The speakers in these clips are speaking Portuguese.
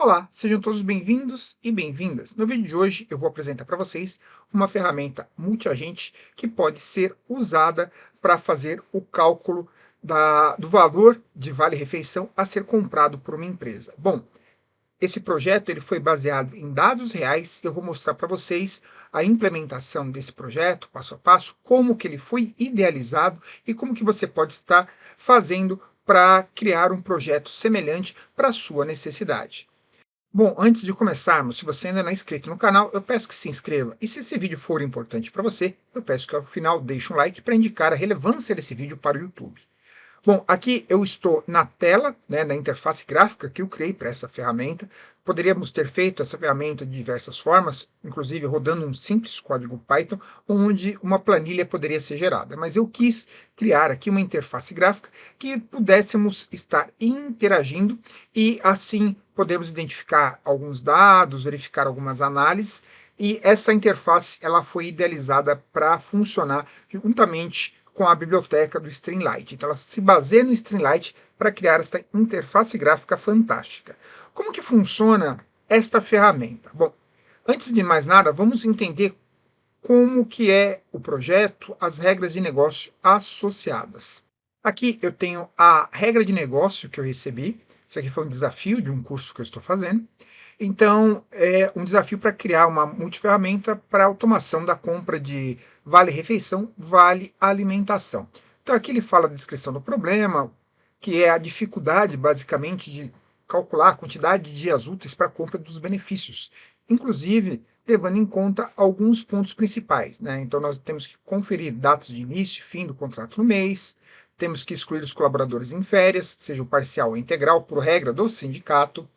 Olá, sejam todos bem-vindos e bem-vindas. No vídeo de hoje eu vou apresentar para vocês uma ferramenta multiagente que pode ser usada para fazer o cálculo do valor de vale-refeição a ser comprado por uma empresa. Bom, esse projeto ele foi baseado em dados reais. Eu vou mostrar para vocês a implementação desse projeto, passo a passo, como que ele foi idealizado e como que você pode estar fazendo para criar um projeto semelhante para a sua necessidade. Bom, antes de começarmos, se você ainda não é inscrito no canal, eu peço que se inscreva. E se esse vídeo for importante para você, eu peço que ao final deixe um like para indicar a relevância desse vídeo para o YouTube. Bom, aqui eu estou na tela, na interface gráfica que eu criei para essa ferramenta. Poderíamos ter feito essa ferramenta de diversas formas, inclusive rodando um simples código Python, onde uma planilha poderia ser gerada. Mas eu quis criar aqui uma interface gráfica que pudéssemos estar interagindo e assim podemos identificar alguns dados, verificar algumas análises. E essa interface ela foi idealizada para funcionar juntamente com a biblioteca do Streamlit. Então ela se baseia no Streamlit para criar esta interface gráfica fantástica. Como que funciona esta ferramenta? Bom, antes de mais nada, vamos entender como que é o projeto, as regras de negócio associadas. Aqui eu tenho a regra de negócio que eu recebi. Isso aqui foi um desafio de um curso que eu estou fazendo. Então, é um desafio para criar uma multiferramenta para automação da compra de vale-refeição, vale-alimentação. Então, aqui ele fala da descrição do problema, que é a dificuldade, basicamente, de calcular a quantidade de dias úteis para a compra dos benefícios, inclusive levando em conta alguns pontos principais. Então, nós temos que conferir datas de início e fim do contrato no mês, temos que excluir os colaboradores em férias, seja o parcial ou integral, por regra do sindicato.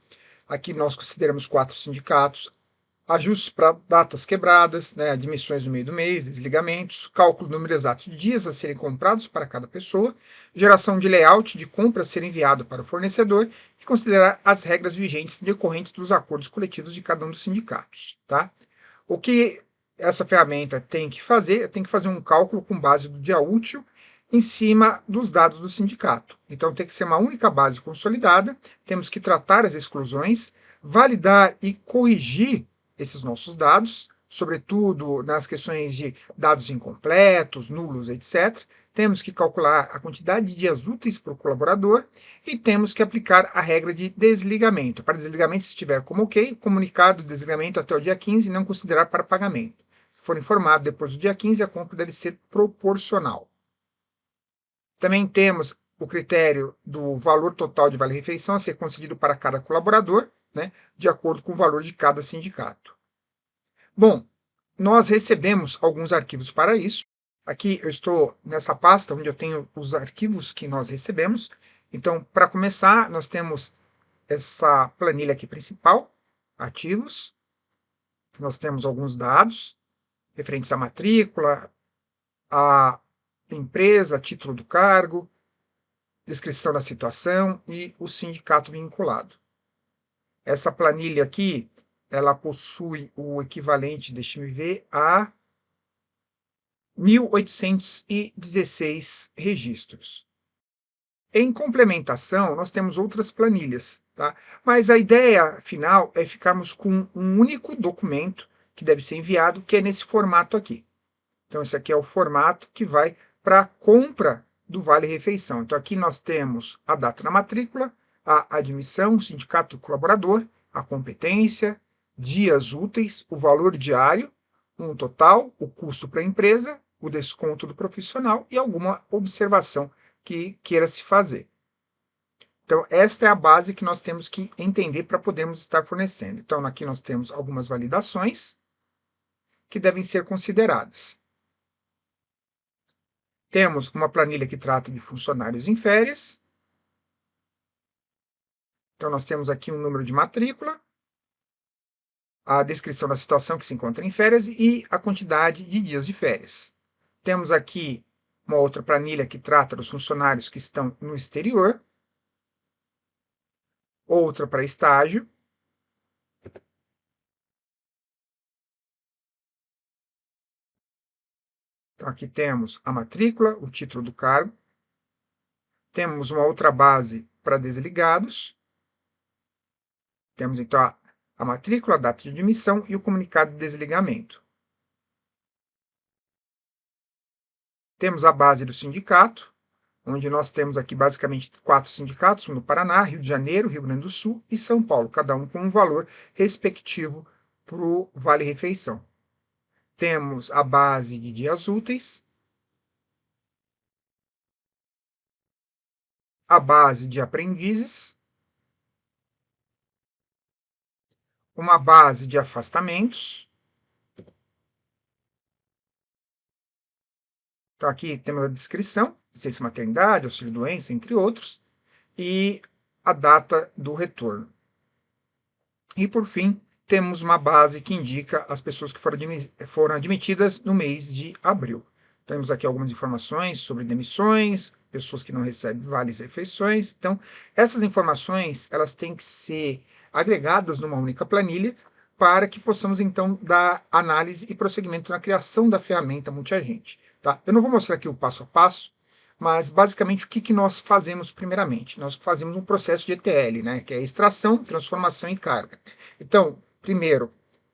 Aqui nós consideramos 4 sindicatos, ajustes para datas quebradas, admissões no meio do mês, desligamentos, cálculo do número exato de dias a serem comprados para cada pessoa, geração de layout de compra a ser enviado para o fornecedor e considerar as regras vigentes decorrentes dos acordos coletivos de cada um dos sindicatos. Tá? O que essa ferramenta tem que fazer? Tem que fazer um cálculo com base do dia útil em cima dos dados do sindicato. Então tem que ser uma única base consolidada, temos que tratar as exclusões, validar e corrigir esses nossos dados, sobretudo nas questões de dados incompletos, nulos, etc. Temos que calcular a quantidade de dias úteis para o colaborador e temos que aplicar a regra de desligamento. Para desligamento, se estiver como ok, comunicado de desligamento até o dia 15 e não considerar para pagamento. Se for informado depois do dia 15, a compra deve ser proporcional. Também temos o critério do valor total de vale-refeição a ser concedido para cada colaborador, de acordo com o valor de cada sindicato. Bom, nós recebemos alguns arquivos para isso. Aqui eu estou nessa pasta onde eu tenho os arquivos que nós recebemos. Então, para começar, nós temos essa planilha aqui principal, ativos. Nós temos alguns dados referentes à matrícula, à empresa, título do cargo, descrição da situação e o sindicato vinculado. Essa planilha aqui, ela possui o equivalente, deixa-me ver, a 1.816 registros. Em complementação, nós temos outras planilhas, tá? Mas a ideia final é ficarmos com um único documento que deve ser enviado, que é nesse formato aqui. Então, esse aqui é o formato que vai para a compra do vale-refeição. Então, aqui nós temos a data da matrícula, a admissão, o sindicato do colaborador, a competência, dias úteis, o valor diário, um total, o custo para a empresa, o desconto do profissional e alguma observação que queira se fazer. Então, esta é a base que nós temos que entender para podermos estar fornecendo. Então, aqui nós temos algumas validações que devem ser consideradas. Temos uma planilha que trata de funcionários em férias. Então, nós temos aqui um número de matrícula, a descrição da situação que se encontra em férias e a quantidade de dias de férias. Temos aqui uma outra planilha que trata dos funcionários que estão no exterior, outra para estágio. Então, aqui temos a matrícula, o título do cargo. Temos uma outra base para desligados. Temos então a matrícula, a data de admissão e o comunicado de desligamento. Temos a base do sindicato, onde nós temos aqui basicamente 4 sindicatos, no Paraná, Rio de Janeiro, Rio Grande do Sul e São Paulo, cada um com um valor respectivo para o Vale-Refeição. Temos a base de dias úteis, a base de aprendizes, uma base de afastamentos. Então, aqui temos a descrição, licença maternidade, auxílio-doença, entre outros, e a data do retorno. E, por fim, temos uma base que indica as pessoas que foram admitidas no mês de abril. Temos aqui algumas informações sobre demissões, pessoas que não recebem vales-refeições. Então, essas informações elas têm que ser agregadas numa única planilha para que possamos, então, dar análise e prosseguimento na criação da ferramenta multiagente. Tá? Eu não vou mostrar aqui o passo a passo, mas basicamente o que nós fazemos primeiramente? Nós fazemos um processo de ETL, né, que é extração, transformação e carga. Então, primeiro,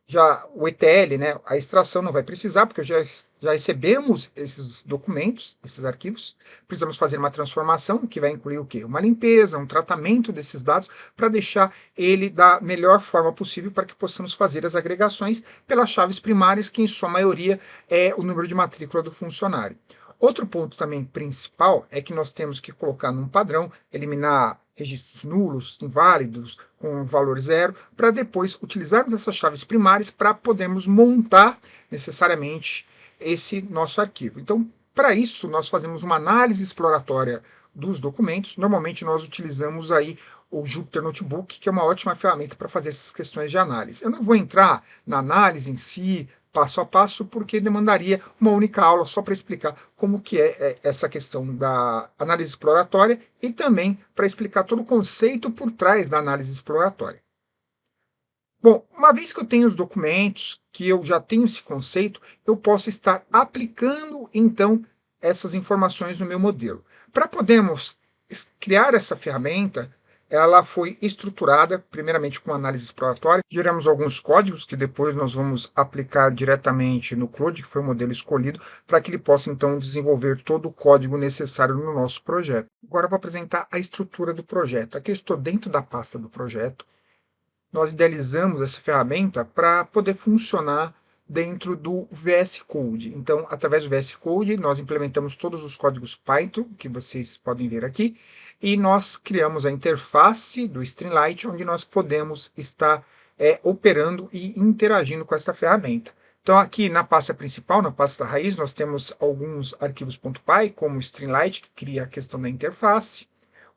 já o ETL, né, a extração não vai precisar, porque já recebemos esses documentos, esses arquivos. Precisamos fazer uma transformação, que vai incluir o quê? Uma limpeza, um tratamento desses dados, para deixar ele da melhor forma possível, para que possamos fazer as agregações pelas chaves primárias, que em sua maioria é o número de matrícula do funcionário. Outro ponto também principal é que nós temos que colocar num padrão, eliminar registros nulos, inválidos, com valor zero, para depois utilizarmos essas chaves primárias para podermos montar necessariamente esse nosso arquivo. Então, para isso, nós fazemos uma análise exploratória dos documentos. Normalmente nós utilizamos aí o Jupyter Notebook, que é uma ótima ferramenta para fazer essas questões de análise. Eu não vou entrar na análise em si, passo a passo, porque demandaria uma única aula só para explicar como que é essa questão da análise exploratória e também para explicar todo o conceito por trás da análise exploratória. Bom, uma vez que eu tenho os documentos, que eu já tenho esse conceito, eu posso estar aplicando, então, essas informações no meu modelo. Para podermos criar essa ferramenta, ela foi estruturada primeiramente com análise exploratória. Geramos alguns códigos que depois nós vamos aplicar diretamente no Claude, que foi o modelo escolhido, para que ele possa então desenvolver todo o código necessário no nosso projeto. Agora eu vou apresentar a estrutura do projeto. Aqui eu estou dentro da pasta do projeto. Nós idealizamos essa ferramenta para poder funcionar dentro do VS Code. Então, através do VS Code, nós implementamos todos os códigos Python, que vocês podem ver aqui, e nós criamos a interface do Streamlit, onde nós podemos estar operando e interagindo com esta ferramenta. Então, aqui na pasta principal, na pasta raiz, nós temos alguns arquivos .py, como o Streamlit, que cria a questão da interface,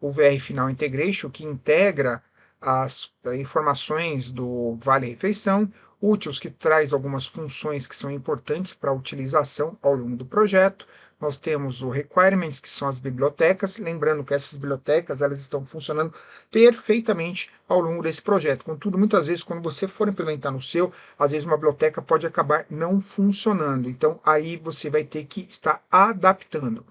o VR Final Integration, que integra as informações do Vale-Refeição, Utils, que traz algumas funções que são importantes para a utilização ao longo do projeto. Nós temos o Requirements, que são as bibliotecas, lembrando que essas bibliotecas elas estão funcionando perfeitamente ao longo desse projeto. Contudo, muitas vezes, quando você for implementar no seu, às vezes uma biblioteca pode acabar não funcionando. Então, aí você vai ter que estar adaptando.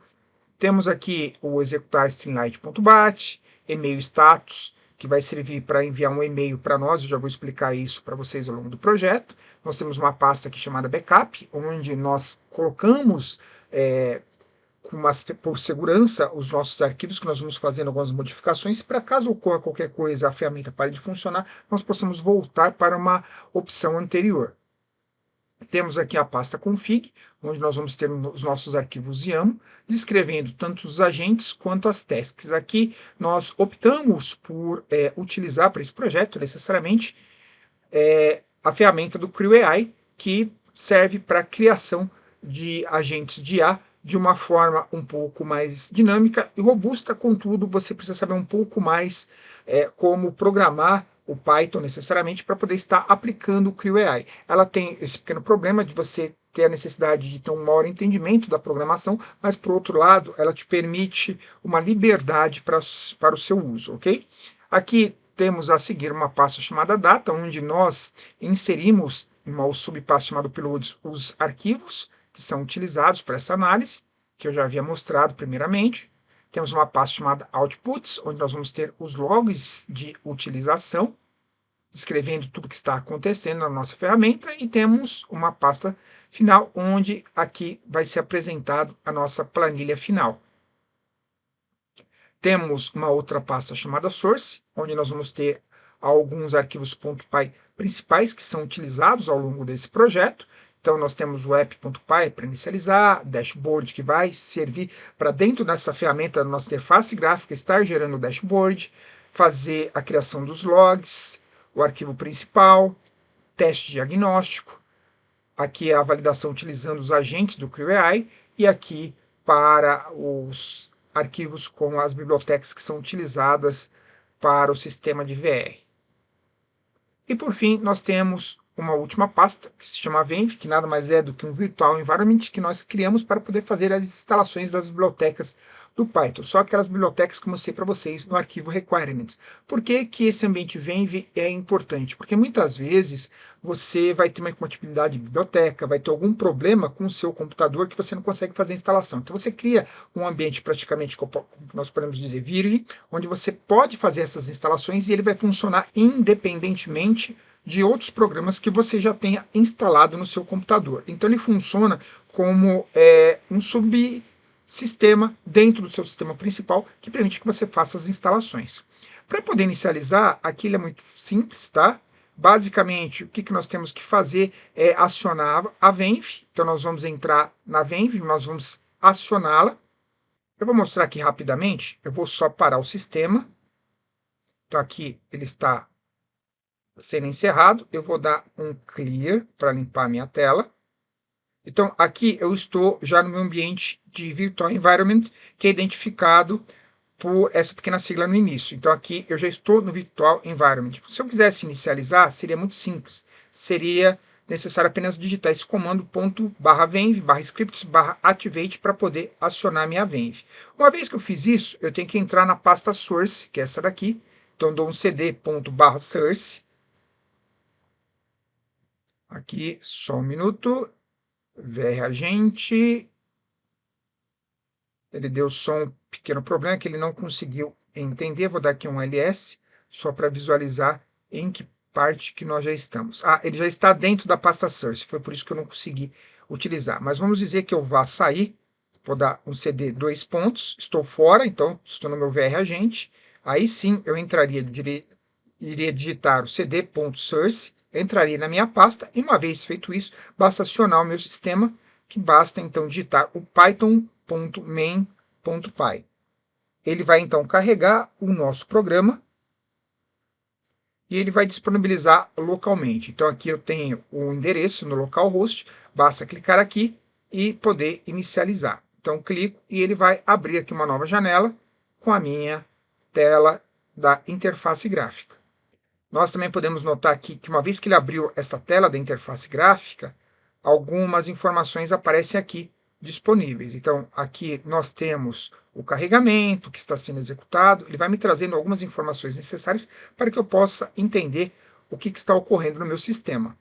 Temos aqui o executar streamlit.bat, e-mail status, que vai servir para enviar um e-mail para nós, eu já vou explicar isso para vocês ao longo do projeto. Nós temos uma pasta aqui chamada backup, onde nós colocamos por segurança os nossos arquivos, que nós vamos fazendo algumas modificações, para caso ocorra qualquer coisa, a ferramenta pare de funcionar, nós possamos voltar para uma opção anterior. Temos aqui a pasta config, onde nós vamos ter os nossos arquivos YAML, descrevendo tanto os agentes quanto as tasks. Aqui nós optamos por utilizar para esse projeto, necessariamente, a ferramenta do CrewAI, que serve para a criação de agentes de IA de uma forma um pouco mais dinâmica e robusta, contudo, você precisa saber um pouco mais como programar o Python necessariamente para poder estar aplicando o CrewAI. Ela tem esse pequeno problema de você ter a necessidade de ter um maior entendimento da programação, mas por outro lado, ela te permite uma liberdade para o seu uso, ok? Aqui temos a seguir uma pasta chamada data, onde nós inserimos uma subpasta chamada uploads os arquivos que são utilizados para essa análise, que eu já havia mostrado primeiramente. Temos uma pasta chamada outputs, onde nós vamos ter os logs de utilização. descrevendo tudo que está acontecendo na nossa ferramenta, e temos uma pasta final, onde aqui vai ser apresentado a nossa planilha final. Temos uma outra pasta chamada Source, onde nós vamos ter alguns arquivos .py principais que são utilizados ao longo desse projeto. Então, nós temos o app.py para inicializar, dashboard que vai servir para, dentro dessa ferramenta da nossa interface gráfica, estar gerando o dashboard, fazer a criação dos logs, o arquivo principal, teste diagnóstico. Aqui é a validação utilizando os agentes do CrewAI, e aqui para os arquivos com as bibliotecas que são utilizadas para o sistema de VR. E por fim, nós temos uma última pasta, que se chama Venv, que nada mais é do que um virtual environment que nós criamos para poder fazer as instalações das bibliotecas do Python. Só aquelas bibliotecas que eu mostrei para vocês no arquivo requirements. Por que que esse ambiente Venv é importante? Porque muitas vezes você vai ter uma incompatibilidade de biblioteca, vai ter algum problema com o seu computador que você não consegue fazer a instalação. Então você cria um ambiente praticamente, como nós podemos dizer, virgem, onde você pode fazer essas instalações e ele vai funcionar independentemente de outros programas que você já tenha instalado no seu computador. Então ele funciona como um subsistema dentro do seu sistema principal, que permite que você faça as instalações. Para poder inicializar, aqui ele é muito simples, tá? Basicamente, o que nós temos que fazer é acionar a Venv. Então nós vamos entrar na Venv, nós vamos acioná-la. Eu vou mostrar aqui rapidamente, eu vou só parar o sistema. Então aqui ele está sendo encerrado, eu vou dar um clear para limpar a minha tela. Então, aqui eu estou já no meu ambiente de Virtual Environment, que é identificado por essa pequena sigla no início. Então, aqui eu já estou no Virtual Environment. Se eu quisesse inicializar, seria muito simples. Seria necessário apenas digitar esse comando ./venv, /scripts, /activate para poder acionar minha Venv. Uma vez que eu fiz isso, eu tenho que entrar na pasta source, que é essa daqui. Então, dou um cd./source. Aqui, só um minuto. VR agente. Ele deu só um pequeno problema que ele não conseguiu entender. Vou dar aqui um ls, só para visualizar em que parte que nós já estamos. Ah, ele já está dentro da pasta source, foi por isso que eu não consegui utilizar. Mas vamos dizer que eu vá sair, vou dar um cd : estou fora, então estou no meu VR agente. Aí sim eu iria digitar o cd.source, entraria na minha pasta, e uma vez feito isso, basta acionar o meu sistema, que basta então digitar o python.main.py. Ele vai então carregar o nosso programa e ele vai disponibilizar localmente. Então aqui eu tenho o endereço no localhost, basta clicar aqui e poder inicializar. Então clico e ele vai abrir aqui uma nova janela com a minha tela da interface gráfica. Nós também podemos notar aqui que uma vez que ele abriu esta tela da interface gráfica, algumas informações aparecem aqui disponíveis. Então, aqui nós temos o carregamento que está sendo executado, ele vai me trazendo algumas informações necessárias para que eu possa entender o que está ocorrendo no meu sistema.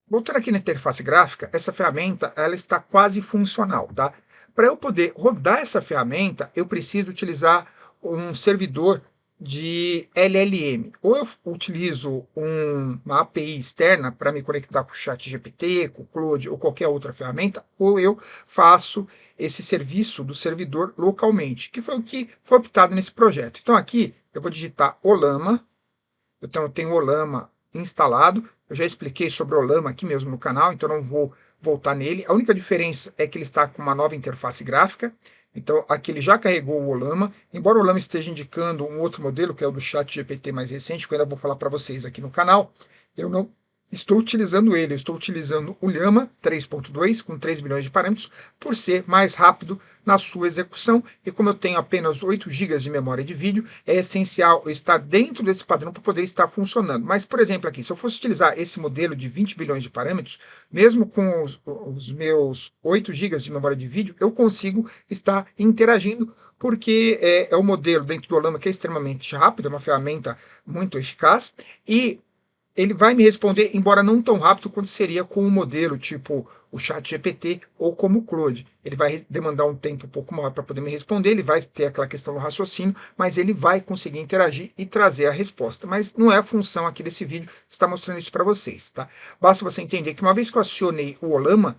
Voltando aqui na interface gráfica, essa ferramenta ela está quase funcional, tá? Para eu poder rodar essa ferramenta, eu preciso utilizar um servidor de LLM. Ou eu utilizo uma API externa para me conectar com o ChatGPT, com o Claude ou qualquer outra ferramenta, ou eu faço esse serviço do servidor localmente, que foi o que foi optado nesse projeto. Então aqui eu vou digitar Ollama. Então eu tenho o Ollama instalado. Eu já expliquei sobre o Ollama aqui mesmo no canal, então não vou voltar nele. A única diferença é que ele está com uma nova interface gráfica. Então, aqui ele já carregou o Ollama, embora o Ollama esteja indicando um outro modelo, que é o do ChatGPT mais recente, que eu ainda vou falar para vocês aqui no canal, eu não estou utilizando ele, eu estou utilizando o Llama 3.2 com 3 bilhões de parâmetros, por ser mais rápido na sua execução, e como eu tenho apenas 8 GB de memória de vídeo, é essencial eu estar dentro desse padrão para poder estar funcionando. Mas, por exemplo, aqui, se eu fosse utilizar esse modelo de 20 bilhões de parâmetros, mesmo com os meus 8 GB de memória de vídeo, eu consigo estar interagindo, porque é o modelo dentro do Ollama que é extremamente rápido, é uma ferramenta muito eficaz, e ele vai me responder, embora não tão rápido quanto seria com um modelo tipo o ChatGPT ou como o Claude. Ele vai demandar um tempo um pouco maior para poder me responder, ele vai ter aquela questão do raciocínio, mas ele vai conseguir interagir e trazer a resposta. Mas não é a função aqui desse vídeo estar mostrando isso para vocês, tá? Basta você entender que uma vez que eu acionei o Ollama,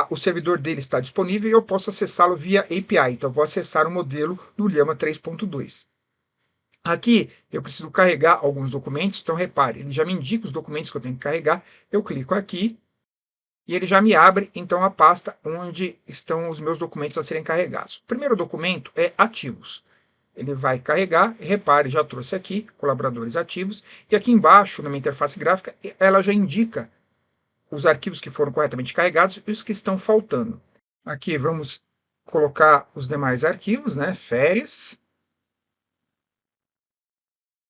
o servidor dele está disponível e eu posso acessá-lo via API. Então, eu vou acessar o modelo do Llama 3.2. Aqui eu preciso carregar alguns documentos, então repare, ele já me indica os documentos que eu tenho que carregar, eu clico aqui e ele já me abre então a pasta onde estão os meus documentos a serem carregados. O primeiro documento é ativos. Ele vai carregar, repare, já trouxe aqui colaboradores ativos, e aqui embaixo na minha interface gráfica ela já indica os arquivos que foram corretamente carregados e os que estão faltando. Aqui vamos colocar os demais arquivos, né? Férias,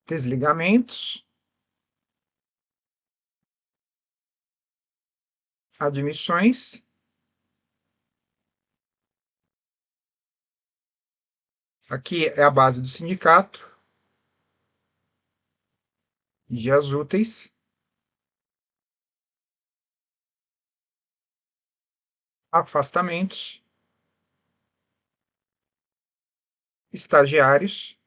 desligamentos, admissões, aqui é a base do sindicato, dias úteis, afastamentos, estagiários.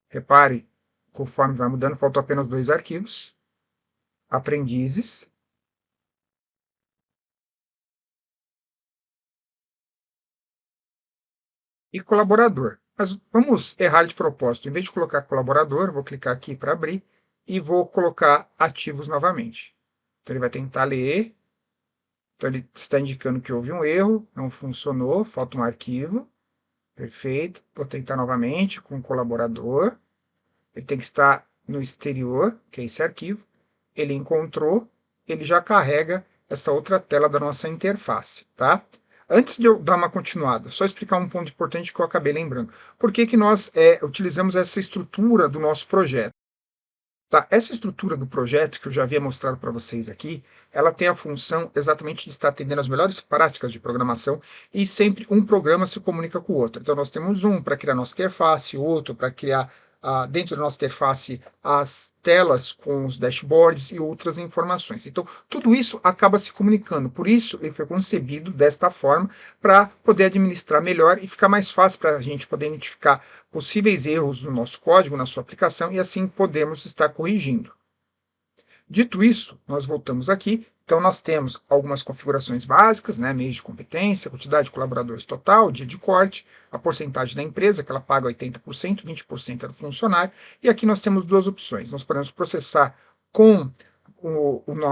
Repare, conforme vai mudando, faltam apenas 2 arquivos, aprendizes, e colaborador. Mas vamos errar de propósito. Em vez de colocar colaborador, vou clicar aqui para abrir e vou colocar ativos novamente. Então ele vai tentar ler. Então ele está indicando que houve um erro, não funcionou, falta um arquivo. Perfeito. Vou tentar novamente com colaborador. Ele tem que estar no exterior, que é esse arquivo. Ele encontrou, ele já carrega essa outra tela da nossa interface, tá? Antes de eu dar uma continuada, só explicar um ponto importante que eu acabei lembrando. Por que, que nós utilizamos essa estrutura do nosso projeto? Tá? Essa estrutura do projeto, que eu já havia mostrado para vocês aqui, ela tem a função exatamente de estar atendendo as melhores práticas de programação e sempre um programa se comunica com o outro. Então, nós temos um para criar nossa interface, outro para criar, dentro da nossa interface, as telas com os dashboards e outras informações. Então, tudo isso acaba se comunicando. Por isso, ele foi concebido desta forma para poder administrar melhor e ficar mais fácil para a gente poder identificar possíveis erros no nosso código, na sua aplicação, e assim podemos estar corrigindo. Dito isso, nós voltamos aqui. Então, nós temos algumas configurações básicas, né? Mês de competência, quantidade de colaboradores total, dia de corte, a porcentagem da empresa, que ela paga 80%, 20% é do funcionário. E aqui nós temos duas opções. Nós podemos processar com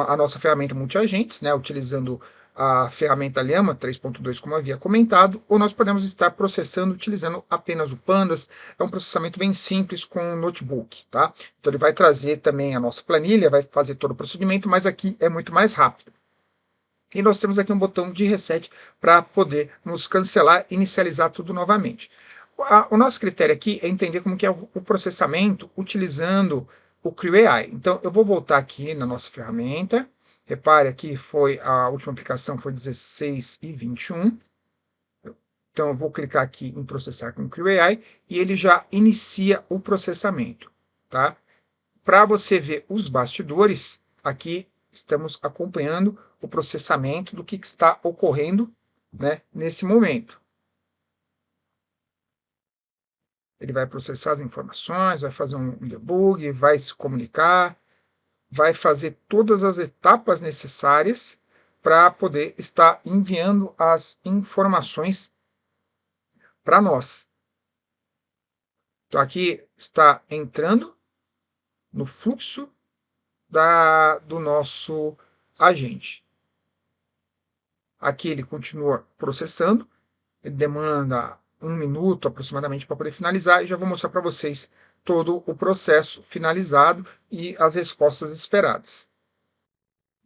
a nossa ferramenta multiagentes, né? Utilizando a ferramenta Llama 3.2, como havia comentado, ou nós podemos estar processando utilizando apenas o Pandas. É um processamento bem simples com um notebook, tá? Então ele vai trazer também a nossa planilha, vai fazer todo o procedimento, mas aqui é muito mais rápido. E nós temos aqui um botão de reset para poder nos cancelar e inicializar tudo novamente. O nosso critério aqui é entender como que é o processamento utilizando o Creo AI. Então eu vou voltar aqui na nossa ferramenta. Repare aqui, a última aplicação foi 16 e 21. Então eu vou clicar aqui em processar com o Creo AI e ele já inicia o processamento, tá? Para você ver os bastidores, aqui estamos acompanhando o processamento do que está ocorrendo, né, nesse momento. Ele vai processar as informações, vai fazer um debug, vai se comunicar, vai fazer todas as etapas necessárias para poder estar enviando as informações para nós. Então aqui está entrando no fluxo do nosso agente. Aqui ele continua processando, ele demanda 1 minuto aproximadamente para poder finalizar, e já vou mostrar para vocês todo o processo finalizado e as respostas esperadas.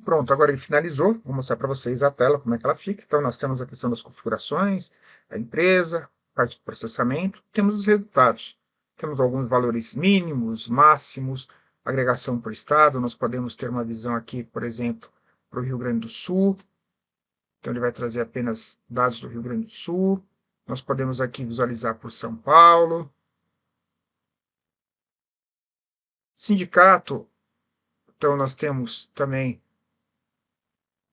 Pronto, agora ele finalizou, vou mostrar para vocês a tela, como é que ela fica. Então nós temos a questão das configurações, a empresa, parte do processamento, temos os resultados. Temos alguns valores mínimos, máximos, agregação por estado, nós podemos ter uma visão aqui, por exemplo, para o Rio Grande do Sul. Então ele vai trazer apenas dados do Rio Grande do Sul. Nós podemos aqui visualizar por São Paulo. Sindicato, então nós temos também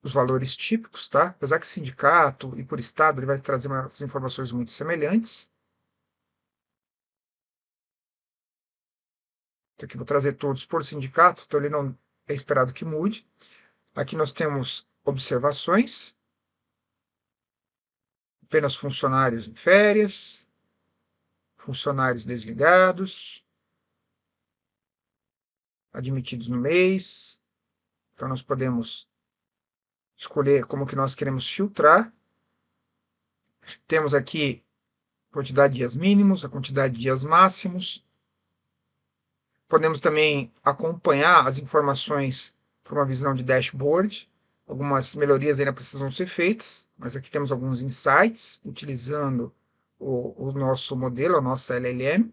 os valores típicos, tá? Apesar que sindicato e por estado ele vai trazer umas informações muito semelhantes. Então aqui vou trazer todos por sindicato, então ele não é esperado que mude. Aqui nós temos observações, apenas funcionários em férias, funcionários desligados, admitidos no mês. Então nós podemos escolher como que nós queremos filtrar. Temos aqui a quantidade de dias mínimos, a quantidade de dias máximos. Podemos também acompanhar as informações por uma visão de dashboard. Algumas melhorias ainda precisam ser feitas, mas aqui temos alguns insights utilizando o nosso modelo, a nossa LLM.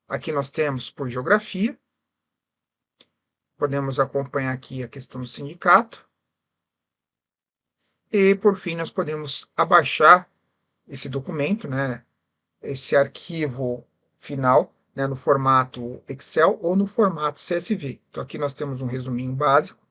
Aqui nós temos por geografia. Podemos acompanhar aqui a questão do sindicato. E, por fim, nós podemos abaixar esse documento, né, esse arquivo final, né, no formato Excel ou no formato CSV. Então, aqui nós temos um resuminho básico.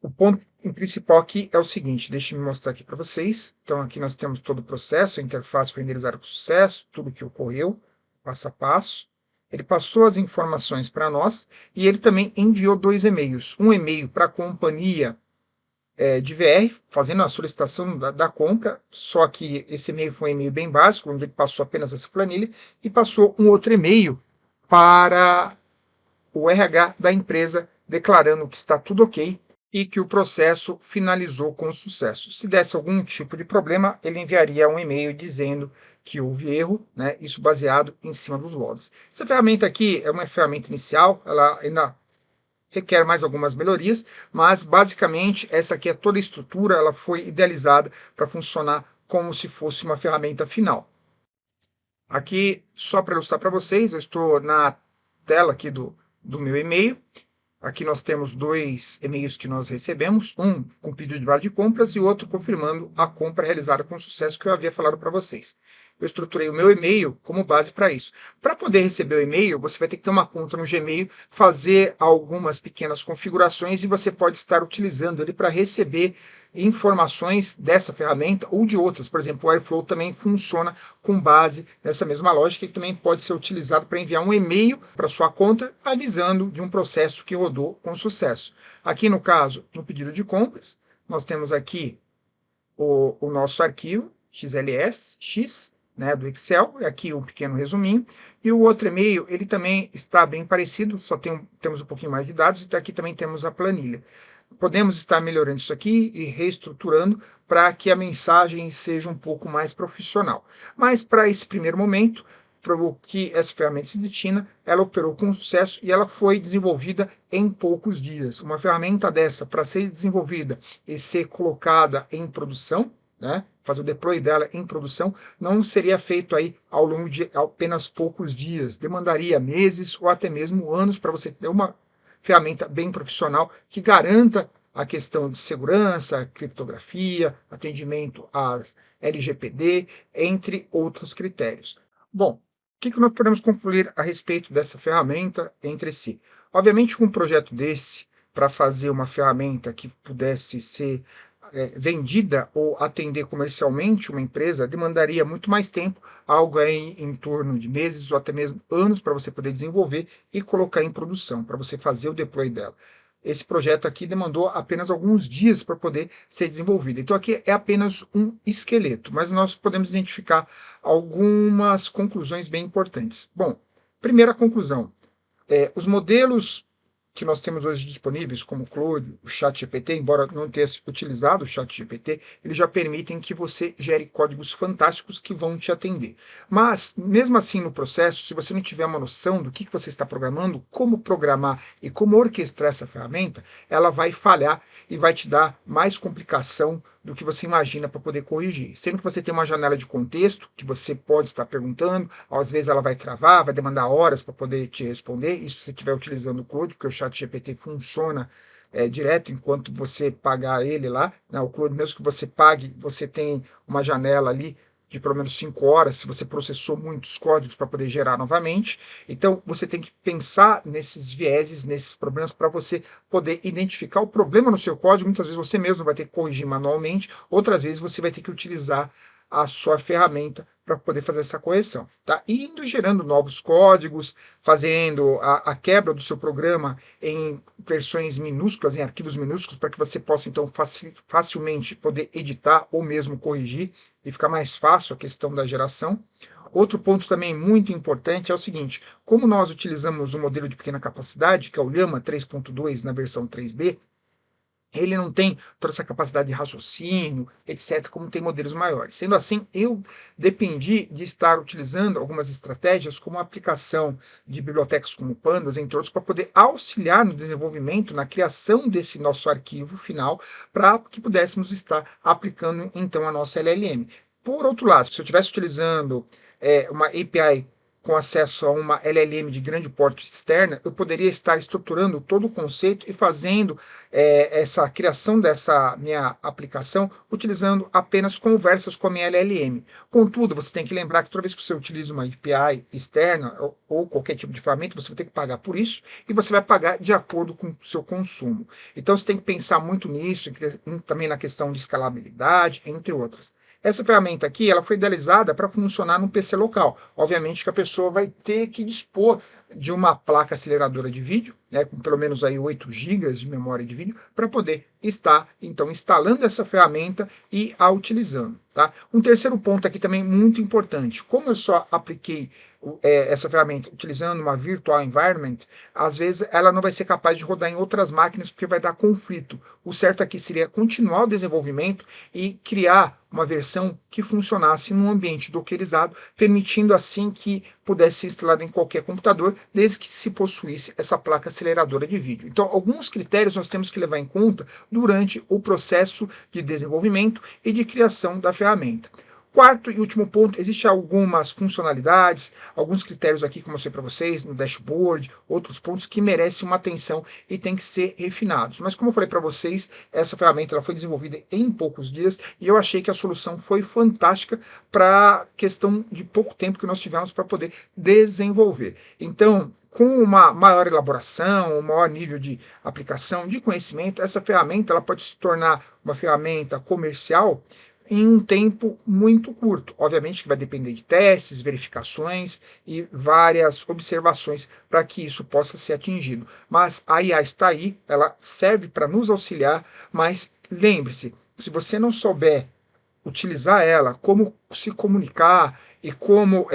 O ponto principal aqui é o seguinte, deixa eu mostrar aqui para vocês. Então, aqui nós temos todo o processo, a interface foi renderizada com sucesso, tudo que ocorreu, passo a passo. Ele passou as informações para nós e ele também enviou 2 e-mails. Um e-mail para a companhia de VR, fazendo a solicitação da compra, só que esse e-mail foi um e-mail bem básico, onde ele passou apenas essa planilha, e passou um outro e-mail para o RH da empresa, declarando que está tudo ok e que o processo finalizou com sucesso. Se desse algum tipo de problema, ele enviaria um e-mail dizendo que houve erro, né, isso baseado em cima dos logs. Essa ferramenta aqui é uma ferramenta inicial, ela ainda requer mais algumas melhorias, mas basicamente essa aqui é toda a estrutura, ela foi idealizada para funcionar como se fosse uma ferramenta final. Aqui, só para ilustrar para vocês, eu estou na tela aqui do meu e-mail. Aqui nós temos 2 e-mails que nós recebemos, um com pedido de vale de compras e outro confirmando a compra realizada com sucesso que eu havia falado para vocês. Eu estruturei o meu e-mail como base para isso. Para poder receber o e-mail, você vai ter que ter uma conta no Gmail, fazer algumas pequenas configurações e você pode estar utilizando ele para receber informações dessa ferramenta ou de outras. Por exemplo, o Airflow também funciona com base nessa mesma lógica, que também pode ser utilizado para enviar um e-mail para sua conta avisando de um processo que rodou com sucesso. Aqui no caso, no pedido de compras, nós temos aqui o nosso arquivo XLS, né, do Excel, aqui um pequeno resuminho, e o outro e-mail, ele também está bem parecido, só temos um pouquinho mais de dados, e aqui também temos a planilha. Podemos estar melhorando isso aqui e reestruturando para que a mensagem seja um pouco mais profissional. Mas para esse primeiro momento, para o que essa ferramenta se destina, ela operou com sucesso e ela foi desenvolvida em poucos dias. Uma ferramenta dessa, para ser desenvolvida e ser colocada em produção, né, fazer o deploy dela em produção, não seria feito aí ao longo de apenas poucos dias. Demandaria meses ou até mesmo anos para você ter uma ferramenta bem profissional que garanta a questão de segurança, criptografia, atendimento às LGPD, entre outros critérios. Bom, o que nós podemos concluir a respeito dessa ferramenta entre si? Obviamente, com um projeto desse, para fazer uma ferramenta que pudesse ser vendida ou atender comercialmente uma empresa, demandaria muito mais tempo, algo aí em torno de meses ou até mesmo anos para você poder desenvolver e colocar em produção, para você fazer o deploy dela. Esse projeto aqui demandou apenas alguns dias para poder ser desenvolvido. Então aqui é apenas um esqueleto, mas nós podemos identificar algumas conclusões bem importantes. Bom, primeira conclusão, os modelos que nós temos hoje disponíveis, como o Claude, o ChatGPT, embora não tenha utilizado o ChatGPT, eles já permitem que você gere códigos fantásticos que vão te atender. Mas, mesmo assim, no processo, se você não tiver uma noção do que você está programando, como programar e como orquestrar essa ferramenta, ela vai falhar e vai te dar mais complicação do que você imagina para poder corrigir. Sendo que você tem uma janela de contexto, que você pode estar perguntando, às vezes ela vai travar, vai demandar horas para poder te responder, isso se você estiver utilizando o Claude, porque o ChatGPT funciona direto enquanto você pagar ele lá, né? O Claude, mesmo que você pague, você tem uma janela ali de pelo menos 5 horas, se você processou muitos códigos para poder gerar novamente. Então, você tem que pensar nesses vieses, nesses problemas, para você poder identificar o problema no seu código. Muitas vezes você mesmo vai ter que corrigir manualmente, outras vezes você vai ter que utilizar a sua ferramenta para poder fazer essa correção, tá? E indo gerando novos códigos, fazendo a quebra do seu programa em versões minúsculas, em arquivos minúsculos, para que você possa então facilmente poder editar ou mesmo corrigir e ficar mais fácil a questão da geração. Outro ponto também muito importante é o seguinte: como nós utilizamos o modelo de pequena capacidade, que é o Llama 3.2 na versão 3B, ele não tem toda essa capacidade de raciocínio, etc., como tem modelos maiores. Sendo assim, eu dependi de estar utilizando algumas estratégias, como a aplicação de bibliotecas como Pandas, entre outros, para poder auxiliar no desenvolvimento, na criação desse nosso arquivo final, para que pudéssemos estar aplicando, então, a nossa LLM. Por outro lado, se eu estivesse utilizando uma API com acesso a uma LLM de grande porte externa, eu poderia estar estruturando todo o conceito e fazendo essa criação dessa minha aplicação utilizando apenas conversas com a minha LLM. Contudo, você tem que lembrar que toda vez que você utiliza uma API externa ou qualquer tipo de ferramenta, você vai ter que pagar por isso e você vai pagar de acordo com o seu consumo. Então você tem que pensar muito nisso, também na questão de escalabilidade, entre outras. Essa ferramenta aqui, ela foi idealizada para funcionar no PC local. Obviamente que a pessoa vai ter que dispor de uma placa aceleradora de vídeo, né, com pelo menos aí 8 GB de memória de vídeo, para poder estar, então, instalando essa ferramenta e a utilizando. Tá? Um terceiro ponto aqui também muito importante: como eu só apliquei essa ferramenta utilizando uma virtual environment, às vezes ela não vai ser capaz de rodar em outras máquinas porque vai dar conflito. O certo aqui seria continuar o desenvolvimento e criar uma versão que funcionasse num ambiente dockerizado, permitindo assim que pudesse ser instalado em qualquer computador, desde que se possuísse essa placa aceleradora de vídeo. Então, alguns critérios nós temos que levar em conta durante o processo de desenvolvimento e de criação da ferramenta. Quarto e último ponto: existem algumas funcionalidades, alguns critérios aqui que eu mostrei para vocês no dashboard, outros pontos que merecem uma atenção e tem que ser refinados. Mas como eu falei para vocês, essa ferramenta ela foi desenvolvida em poucos dias e eu achei que a solução foi fantástica para questão de pouco tempo que nós tivemos para poder desenvolver. Então, com uma maior elaboração, um maior nível de aplicação, de conhecimento, essa ferramenta ela pode se tornar uma ferramenta comercial em um tempo muito curto. Obviamente que vai depender de testes, verificações e várias observações para que isso possa ser atingido. Mas a IA está aí, ela serve para nos auxiliar, mas lembre-se, se você não souber utilizar ela, como se comunicar e como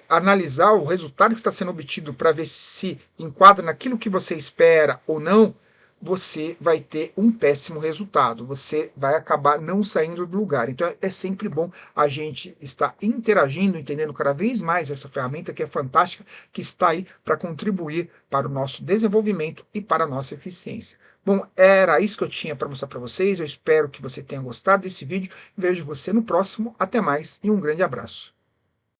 analisar o resultado que está sendo obtido para ver se enquadra naquilo que você espera ou não, você vai ter um péssimo resultado, você vai acabar não saindo do lugar. Então é sempre bom a gente estar interagindo, entendendo cada vez mais essa ferramenta que é fantástica, que está aí para contribuir para o nosso desenvolvimento e para a nossa eficiência. Bom, era isso que eu tinha para mostrar para vocês, eu espero que você tenha gostado desse vídeo, vejo você no próximo, até mais e um grande abraço.